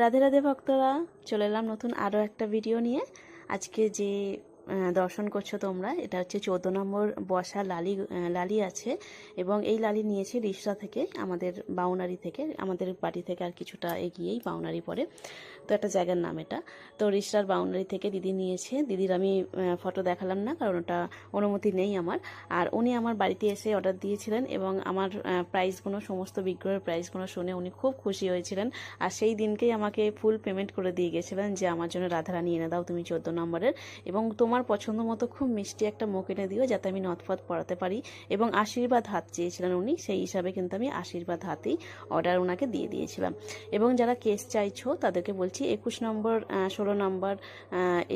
রাধে রাধে ভক্তরা, চলে এলাম নতুন আরও একটা ভিডিও নিয়ে। আজকে যে দর্শন করছো তোমরা, এটা হচ্ছে 14 নম্বর বসা লালি আছে। এবং এই লালি নিয়েছি রিসরা থেকে, আমাদের বাউনারি থেকে, আমাদের বাড়ি থেকে আর কিছুটা এগিয়েই বাউনারি পড়ে। তো একটা জায়গার নাম এটা। তো রিসরার বাউন্ডারি থেকে দিদি নিয়েছে। দিদির আমি ফটো দেখালাম না, কারণ ওটা অনুমতি নেই আমার। আর উনি আমার বাড়িতে এসে অর্ডার দিয়েছিলেন এবং আমার প্রাইসগুলো, সমস্ত বিগ্রহের প্রাইসগুলো শুনে উনি খুব খুশি হয়েছিলেন। আর সেই দিনকেই আমাকে ফুল পেমেন্ট করে দিয়ে গেছিলেন যে আমার জন্য রাধারানী এনে দাও তুমি 14 নম্বরের, এবং তোমার পছন্দ মতো খুব মিষ্টি একটা মুখ এনে দিও যাতে আমি নথফত পড়াতে পারি। এবং আশীর্বাদ হাত চেয়েছিলেন উনি, সেই হিসাবে কিন্তু আমি আশীর্বাদ হাতেই অর্ডার ওনাকে দিয়ে দিয়েছিলাম। এবং যারা কেস চাইছো তাদেরকে বলছি 21 নম্বর 16 নম্বর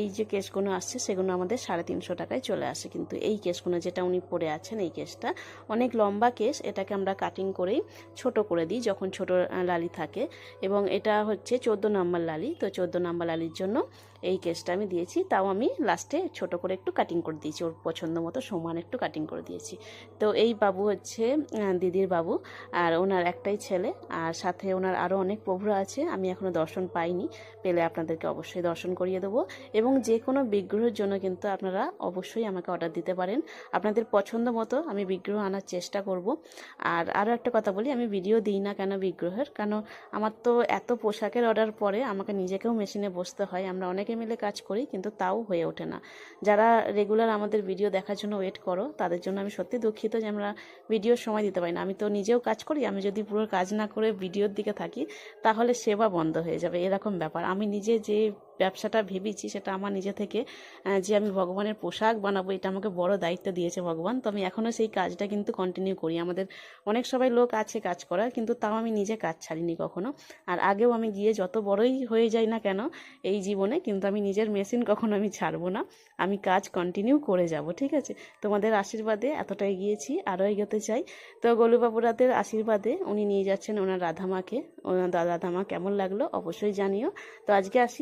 এই যে কেসগুলো আসছে সেগুলো আমাদের 350 টাকায় চলে আসে। কিন্তু এই কেসগুলো যেটা উনি পরে আছেন, এই কেসটা অনেক লম্বা কেস, এটাকে আমরা কাটিং করেই ছোট করে দিই যখন ছোট লালি থাকে। এবং এটা হচ্ছে 14 নম্বর লালি, তো 14 নম্বর লালির জন্য এই কেসটা আমি দিয়েছি। তাও আমি লাস্টে ছোট করে একটু কাটিং করে দিয়েছি, ওর পছন্দ মতো সমান একটু কাটিং করে দিয়েছি। তো এই বাবু হচ্ছে দিদির বাবু, আর ওনার একটাই ছেলে, আর সাথে ওনার আরও অনেক প্রভুরা আছে। আমি এখনও দর্শন পাইনি, পেলে আপনাদেরকে অবশ্যই দর্শন করিয়ে দেবো। এবং যে কোনো বিগ্রহের জন্য কিন্তু আপনারা অবশ্যই আমাকে অর্ডার দিতে পারেন, আপনাদের পছন্দ মতো আমি বিগ্রহ আনার চেষ্টা করব। আর আরও একটা কথা বলি, আমি ভিডিও দিই না কেন বিগ্রহের, কারণ আমার তো এত পোশাকের অর্ডার পরে আমাকে নিজেকেও মেশিনে বসতে হয়। আমরা অনেকে মিলে কাজ করি, কিন্তু তাও হয়ে ওঠে না। যারা রেগুলার আমাদের ভিডিও দেখার জন্য ওয়েট করো, তাদের জন্য আমি সত্যি দুঃখিত যে আমরা ভিডিওর সময় দিতে পারি না। আমি তো নিজেও কাজ করি, আমি যদি পুরো কাজ না করে ভিডিওর দিকে থাকি তাহলে সেবা বন্ধ হয়ে যাবে, এরকম ব্যাপার। আমি নিজে যে ব্যবসাটা ভেবেছি সেটা আমার নিজে থেকে, যে আমি ভগবানের পোশাক বানাবো, এটা আমাকে বড় দায়িত্ব দিয়েছে ভগবান। তো আমি এখনও সেই কাজটা কিন্তু কন্টিনিউ করি। আমাদের অনেক সবাই লোক আছে কাজ করার, কিন্তু তাও আমি নিজে কাজ ছাড়িনি কখনো। আর আগেও আমি গিয়ে যত বড়ই হয়ে যাই না কেন এই জীবনে, কিন্তু আমি নিজের মেশিন কখনো আমি ছাড়বো না, আমি কাজ কন্টিনিউ করে যাব, ঠিক আছে? তোমাদের আশীর্বাদে এতটা এগিয়েছি, আরও এগোতে চাই। তো গোলুবাবুরাদের আশীর্বাদে উনি নিয়ে যাচ্ছেন ওনার রাধামাকে। ওনার রাধামা কেমন লাগলো অবশ্যই জানিও। তো আজকে আসি।